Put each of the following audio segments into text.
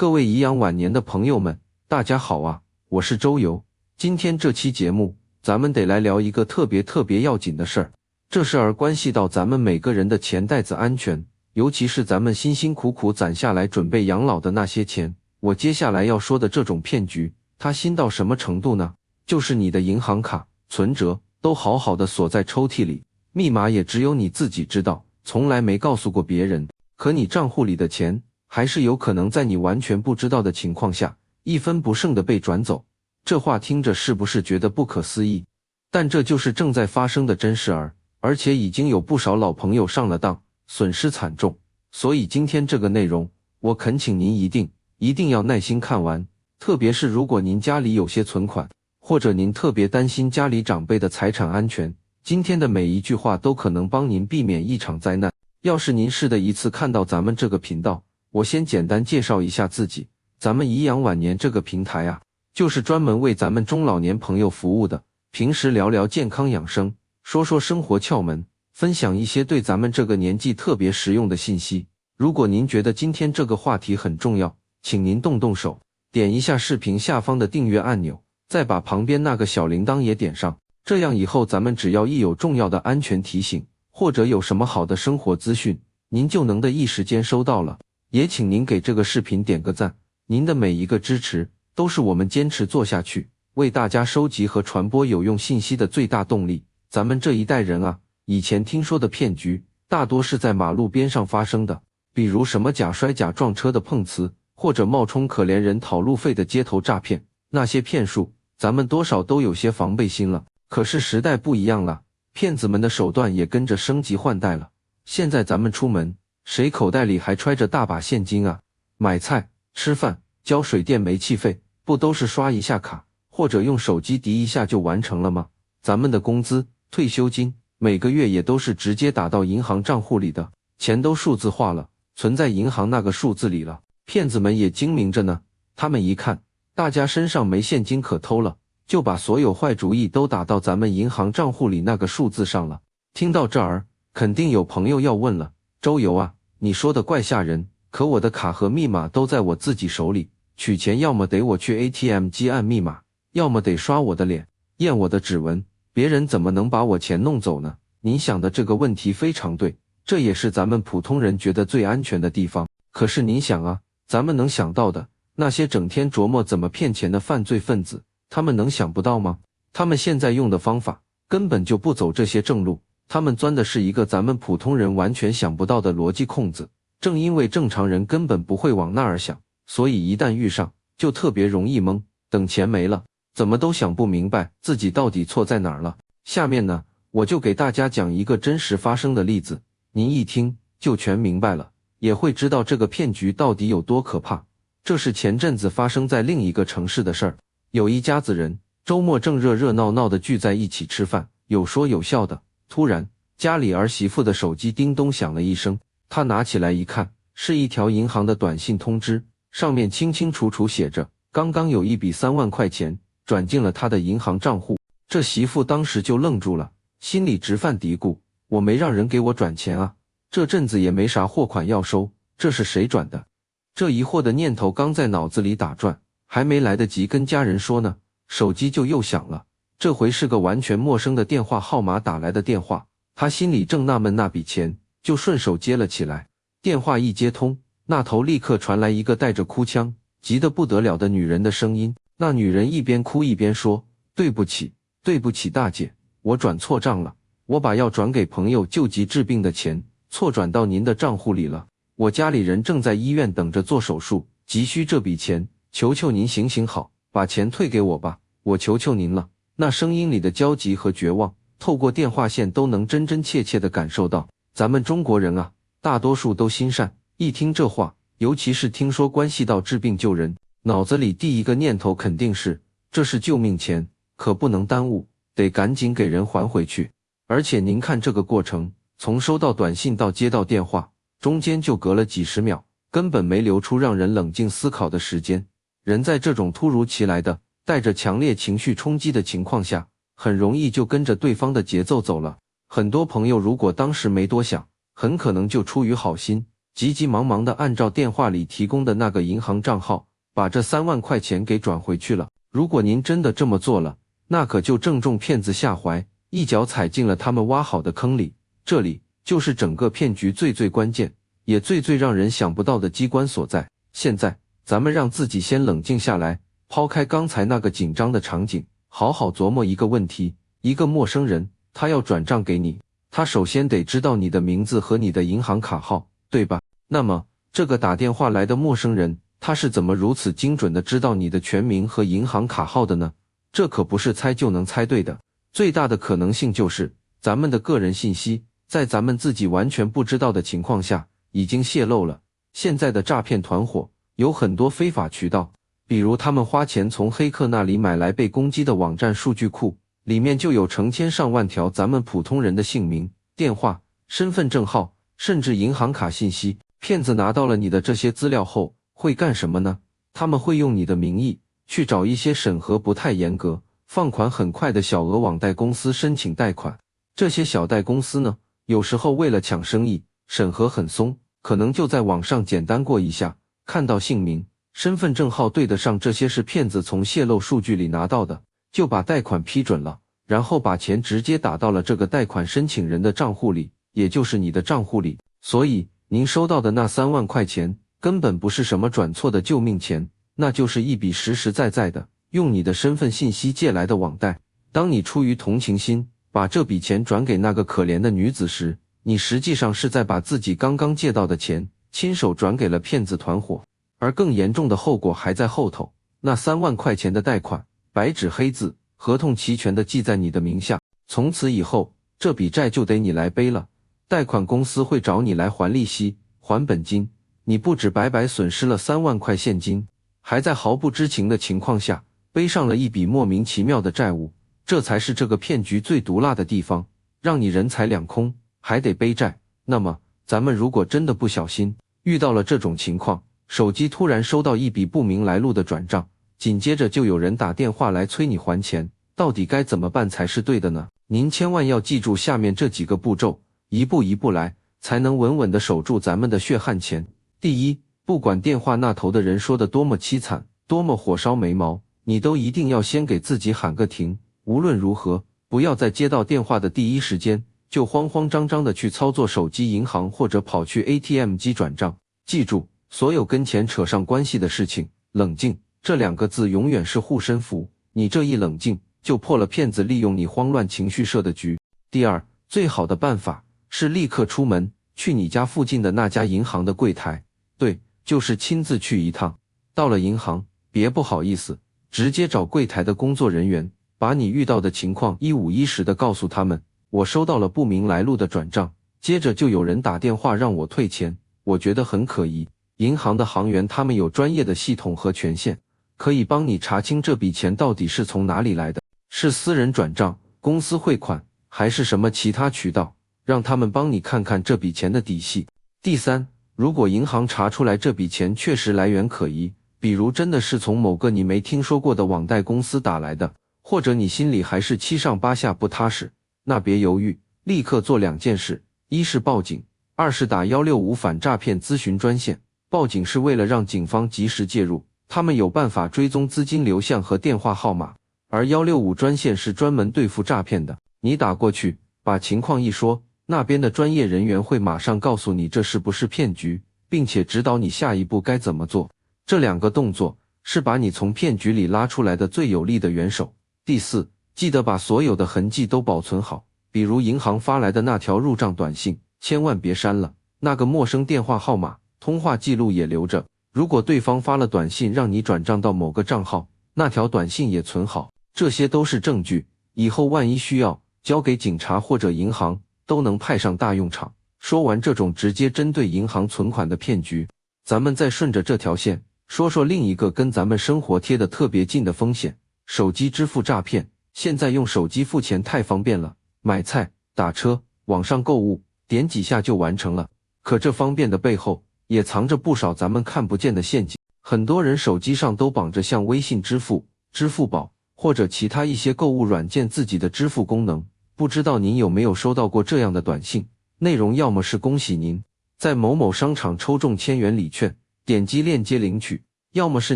各位颐养晚年的朋友们，大家好啊，我是周游。今天这期节目，咱们得来聊一个特别要紧的事儿。这事儿关系到咱们每个人的钱袋子安全，尤其是咱们辛辛苦苦攒下来准备养老的那些钱。我接下来要说的这种骗局，它新到什么程度呢？就是你的银行卡、存折都好好的锁在抽屉里，密码也只有你自己知道，从来没告诉过别人。可你账户里的钱，还是有可能在你完全不知道的情况下，一分不剩的被转走。这话听着是不是觉得不可思议？但这就是正在发生的真事儿，而且已经有不少老朋友上了当，损失惨重。所以今天这个内容，我恳请您一定要耐心看完，特别是如果您家里有些存款，或者您特别担心家里长辈的财产安全，今天的每一句话都可能帮您避免一场灾难。要是您是第一次看到咱们这个频道，我先简单介绍一下自己。咱们颐养晚年这个平台啊，就是专门为咱们中老年朋友服务的，平时聊聊健康养生，说说生活窍门，分享一些对咱们这个年纪特别实用的信息。如果您觉得今天这个话题很重要，请您动手，点一下视频下方的订阅按钮，再把旁边那个小铃铛也点上，这样以后咱们只要一有重要的安全提醒，或者有什么好的生活资讯，您就能第一时间收到了。也请您给这个视频点个赞，您的每一个支持都是我们坚持做下去，为大家收集和传播有用信息的最大动力。咱们这一代人啊，以前听说的骗局大多是在马路边上发生的，比如什么假摔假撞车的碰瓷，或者冒充可怜人讨路费的街头诈骗。那些骗术咱们多少都有些防备心了。可是时代不一样了，骗子们的手段也跟着升级换代了。现在咱们出门，谁口袋里还揣着大把现金啊？买菜、吃饭、交水电煤气费，不都是刷一下卡，或者用手机滴一下就完成了吗？咱们的工资、退休金，每个月也都是直接打到银行账户里的，钱都数字化了，存在银行那个数字里了。骗子们也精明着呢，他们一看大家身上没现金可偷了，就把所有坏主意都打到咱们银行账户里那个数字上了。听到这儿，肯定有朋友要问了，周游啊，你说的怪吓人，可我的卡和密码都在我自己手里，取钱要么得我去 ATM 机按密码，要么得刷我的脸，验我的指纹，别人怎么能把我钱弄走呢？您想的这个问题非常对，这也是咱们普通人觉得最安全的地方。可是您想啊，咱们能想到的，那些整天琢磨怎么骗钱的犯罪分子，他们能想不到吗？他们现在用的方法根本就不走这些正路，他们钻的是一个咱们普通人完全想不到的逻辑空子。正因为正常人根本不会往那儿想，所以一旦遇上，就特别容易懵，等钱没了，怎么都想不明白自己到底错在哪儿了。下面呢，我就给大家讲一个真实发生的例子，您一听就全明白了，也会知道这个骗局到底有多可怕。这是前阵子发生在另一个城市的事儿。有一家子人周末正热闹的聚在一起吃饭，有说有笑的，突然家里儿媳妇的手机叮咚响了一声，她拿起来一看，是一条银行的短信通知，上面清楚写着，刚刚有一笔3万块钱转进了她的银行账户。这媳妇当时就愣住了，心里直犯嘀咕，我没让人给我转钱啊，这阵子也没啥货款要收，这是谁转的？这疑惑的念头刚在脑子里打转，还没来得及跟家人说呢，手机就又响了。这回是个完全陌生的电话号码打来的电话，他心里正纳闷那笔钱，就顺手接了起来。电话一接通，那头立刻传来一个带着哭腔、急得不得了的女人的声音。那女人一边哭一边说，对不起大姐，我转错账了，我把要转给朋友救急治病的钱错转到您的账户里了，我家里人正在医院等着做手术，急需这笔钱，求求您行好，把钱退给我吧，我求求您了。那声音里的焦急和绝望，透过电话线都能真切地感受到。咱们中国人啊，大多数都心善，一听这话，尤其是听说关系到治病救人，脑子里第一个念头肯定是，这是救命钱，可不能耽误，得赶紧给人还回去。而且您看这个过程，从收到短信到接到电话，中间就隔了几十秒，根本没留出让人冷静思考的时间。人在这种突如其来的带着强烈情绪冲击的情况下，很容易就跟着对方的节奏走了。很多朋友如果当时没多想，很可能就出于好心，急急忙忙地按照电话里提供的那个银行账号，把这3万块钱给转回去了。如果您真的这么做了，那可就正中骗子下怀，一脚踩进了他们挖好的坑里。这里就是整个骗局最关键，也最让人想不到的机关所在。现在，咱们让自己先冷静下来，抛开刚才那个紧张的场景，好好琢磨一个问题。一个陌生人，他要转账给你，他首先得知道你的名字和你的银行卡号，对吧？那么，这个打电话来的陌生人，他是怎么如此精准地知道你的全名和银行卡号的呢？这可不是猜就能猜对的。最大的可能性就是，咱们的个人信息，在咱们自己完全不知道的情况下，已经泄露了。现在的诈骗团伙有很多非法渠道，比如他们花钱从黑客那里买来被攻击的网站数据库，里面就有成千上万条咱们普通人的姓名、电话、身份证号，甚至银行卡信息。骗子拿到了你的这些资料后，会干什么呢？他们会用你的名义去找一些审核不太严格、放款很快的小额网贷公司申请贷款。这些小贷公司呢，有时候为了抢生意，审核很松，可能就在网上简单过一下，看到姓名、身份证号对得上这些是骗子从泄露数据里拿到的，就把贷款批准了，然后把钱直接打到了这个贷款申请人的账户里，也就是你的账户里。所以，您收到的那3万块钱，根本不是什么转错的救命钱，那就是一笔实在的用你的身份信息借来的网贷。当你出于同情心把这笔钱转给那个可怜的女子时，你实际上是在把自己刚刚借到的钱亲手转给了骗子团伙。而更严重的后果还在后头，那3万块钱的贷款白纸黑字、合同齐全地记在你的名下，从此以后这笔债就得你来背了。贷款公司会找你来还利息、还本金，你不止白白损失了3万块现金，还在毫不知情的情况下背上了一笔莫名其妙的债务。这才是这个骗局最毒辣的地方，让你人财两空，还得背债。那么，咱们如果真的不小心遇到了这种情况，手机突然收到一笔不明来路的转账，紧接着就有人打电话来催你还钱，到底该怎么办才是对的呢？您千万要记住下面这几个步骤，一步一步来，才能稳稳地守住咱们的血汗钱。第一，不管电话那头的人说的多么凄惨，多么火烧眉毛，你都一定要先给自己喊个停。无论如何，不要在接到电话的第一时间就慌慌张张地去操作手机银行或者跑去 ATM 机转账。记住，所有跟钱扯上关系的事情，冷静这2个字永远是护身符，你这一冷静就破了骗子利用你慌乱情绪设的局。第二，最好的办法是立刻出门去你家附近的那家银行的柜台，对，就是亲自去一趟。到了银行，别不好意思，直接找柜台的工作人员，把你遇到的情况一五一十地告诉他们，我收到了不明来路的转账，接着就有人打电话让我退钱，我觉得很可疑。银行的行员他们有专业的系统和权限，可以帮你查清这笔钱到底是从哪里来的，是私人转账、公司汇款，还是什么其他渠道，让他们帮你看看这笔钱的底细。第三，如果银行查出来这笔钱确实来源可疑，比如真的是从某个你没听说过的网贷公司打来的，或者你心里还是七上八下不踏实，那别犹豫，立刻做2件事，一是报警，二是打165反诈骗咨询专线。报警是为了让警方及时介入，他们有办法追踪资金流向和电话号码，而165专线是专门对付诈骗的，你打过去，把情况一说，那边的专业人员会马上告诉你这是不是骗局，并且指导你下一步该怎么做。这2个动作是把你从骗局里拉出来的最有力的援手。第四，记得把所有的痕迹都保存好，比如银行发来的那条入账短信，千万别删了，那个陌生电话号码、通话记录也留着，如果对方发了短信让你转账到某个账号，那条短信也存好，这些都是证据，以后万一需要，交给警察或者银行，都能派上大用场。说完这种直接针对银行存款的骗局，咱们再顺着这条线，说说另一个跟咱们生活贴得特别近的风险，手机支付诈骗。现在用手机付钱太方便了，买菜、打车、网上购物，点几下就完成了。可这方便的背后，也藏着不少咱们看不见的陷阱。很多人手机上都绑着像微信支付、支付宝或者其他一些购物软件自己的支付功能，不知道您有没有收到过这样的短信，内容要么是恭喜您在某某商场抽中1000元礼券，点击链接领取；要么是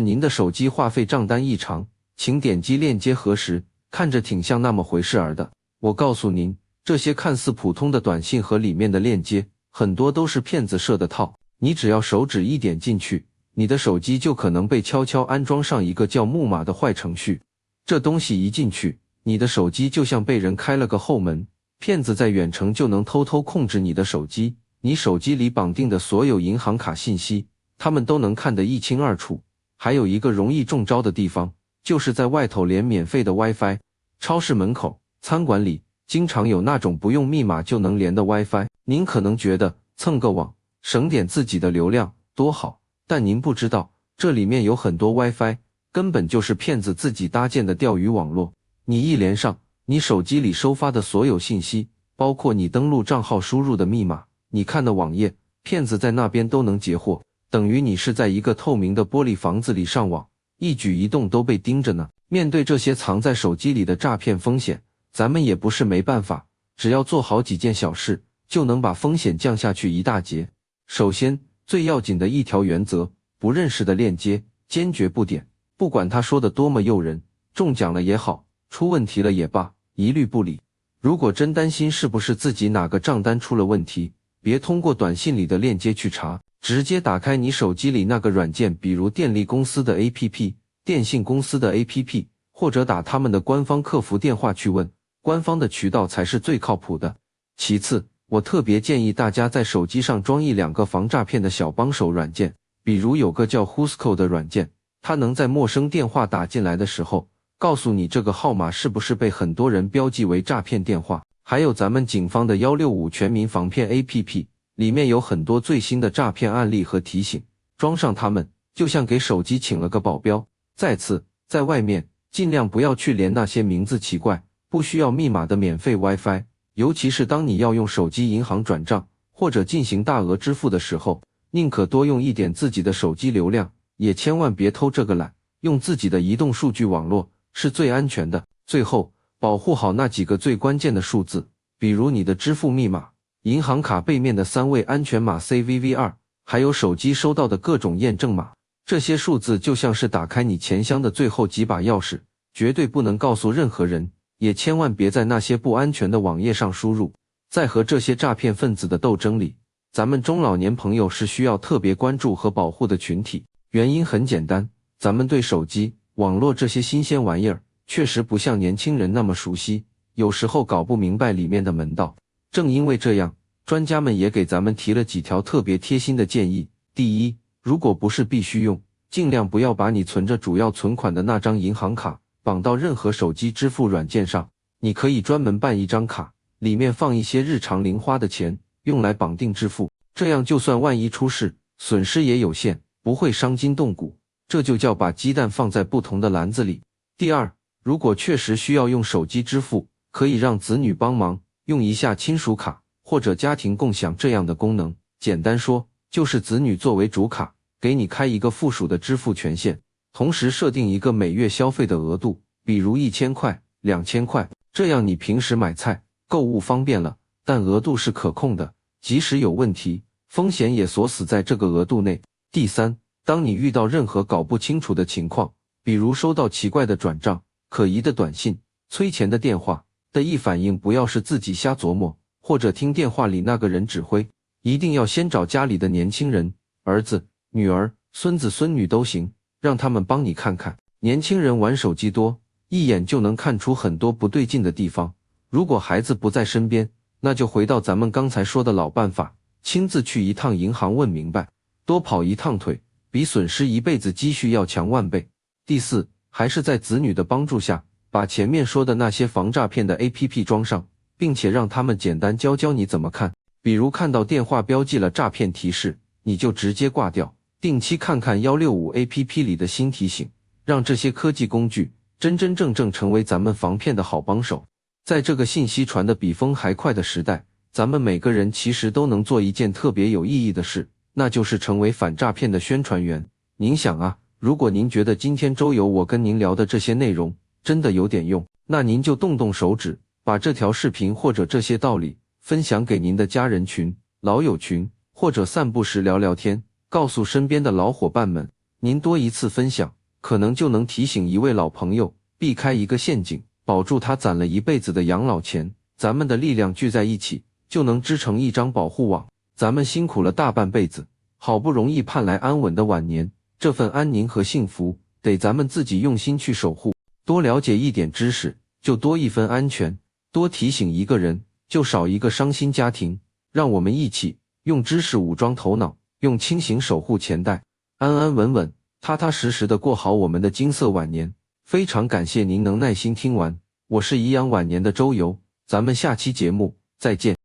您的手机话费账单异常，请点击链接核实，看着挺像那么回事儿的。我告诉您，这些看似普通的短信和里面的链接，很多都是骗子设的套。你只要手指一点进去，你的手机就可能被悄悄安装上一个叫木马的坏程序。这东西一进去，你的手机就像被人开了个后门，骗子在远程就能偷偷控制你的手机，你手机里绑定的所有银行卡信息，他们都能看得一清二楚。还有一个容易中招的地方，就是在外头连免费的 WiFi， 超市门口、餐馆里经常有那种不用密码就能连的 WiFi。您可能觉得蹭个网省点自己的流量多好，但您不知道，这里面有很多 WiFi 根本就是骗子自己搭建的钓鱼网络。你一连上，你手机里收发的所有信息，包括你登录账号输入的密码，你看的网页，骗子在那边都能截获，等于你是在一个透明的玻璃房子里上网，一举一动都被盯着呢。面对这些藏在手机里的诈骗风险，咱们也不是没办法，只要做好几件小事，就能把风险降下去一大截。首先，最要紧的一条原则，不认识的链接，坚决不点，不管他说的多么诱人，中奖了也好，出问题了也罢，一律不理。如果真担心是不是自己哪个账单出了问题，别通过短信里的链接去查，直接打开你手机里那个软件，比如电力公司的 APP、电信公司的 APP， 或者打他们的官方客服电话去问，官方的渠道才是最靠谱的。其次，我特别建议大家在手机上装1-2个防诈骗的小帮手软件，比如有个叫 Whoscall 的软件，它能在陌生电话打进来的时候，告诉你这个号码是不是被很多人标记为诈骗电话。还有咱们警方的165全民防骗 APP， 里面有很多最新的诈骗案例和提醒，装上它们，就像给手机请了个保镖。再次，在外面，尽量不要去连那些名字奇怪、不需要密码的免费 WiFi， 尤其是当你要用手机银行转账或者进行大额支付的时候，宁可多用一点自己的手机流量，也千万别偷这个懒，用自己的移动数据网络是最安全的。最后，保护好那几个最关键的数字，比如你的支付密码、银行卡背面的3位安全码 CVV2， 还有手机收到的各种验证码。这些数字就像是打开你钱箱的最后几把钥匙，绝对不能告诉任何人，也千万别在那些不安全的网页上输入。在和这些诈骗分子的斗争里，咱们中老年朋友是需要特别关注和保护的群体。原因很简单，咱们对手机、网络这些新鲜玩意儿确实不像年轻人那么熟悉，有时候搞不明白里面的门道。正因为这样，专家们也给咱们提了几条特别贴心的建议。第一，如果不是必须用，尽量不要把你存着主要存款的那张银行卡绑到任何手机支付软件上。你可以专门办一张卡，里面放一些日常零花的钱，用来绑定支付，这样就算万一出事，损失也有限，不会伤筋动骨。这就叫把鸡蛋放在不同的篮子里。第二，如果确实需要用手机支付，可以让子女帮忙用一下亲属卡或者家庭共享这样的功能。简单说，就是子女作为主卡，给你开一个附属的支付权限，同时设定一个每月消费的额度，比如1000块、2000块，这样你平时买菜、购物方便了，但额度是可控的，即使有问题，风险也锁死在这个额度内。第三，当你遇到任何搞不清楚的情况，比如收到奇怪的转账、可疑的短信、催钱的电话，的一反应不要是自己瞎琢磨，或者听电话里那个人指挥，一定要先找家里的年轻人，儿子、女儿、孙子孙女都行，让他们帮你看看。年轻人玩手机多，一眼就能看出很多不对劲的地方。如果孩子不在身边，那就回到咱们刚才说的老办法，亲自去一趟银行问明白，多跑一趟腿，比损失一辈子积蓄要强万倍。第四，还是在子女的帮助下，把前面说的那些防诈骗的 APP 装上，并且让他们简单教你怎么看。比如看到电话标记了诈骗提示，你就直接挂掉，定期看看165 APP 里的新提醒，让这些科技工具真真正正成为咱们防骗的好帮手。在这个信息传得比风还快的时代，咱们每个人其实都能做一件特别有意义的事，那就是成为反诈骗的宣传员。您想啊，如果您觉得今天周游我跟您聊的这些内容真的有点用，那您就动动手指，把这条视频或者这些道理分享给您的家人群、老友群，或者散步时聊聊天，告诉身边的老伙伴们，您多一次分享，可能就能提醒一位老朋友避开一个陷阱，保住他攒了一辈子的养老钱。咱们的力量聚在一起，就能织成一张保护网。咱们辛苦了大半辈子，好不容易盼来安稳的晚年，这份安宁和幸福，得咱们自己用心去守护。多了解一点知识，就多一分安全；多提醒一个人，就少一个伤心家庭。让我们一起用知识武装头脑，用清醒守护钱袋，安安稳稳、踏踏实实的过好我们的金色晚年。非常感谢您能耐心听完，我是颐养晚年的周游，咱们下期节目再见。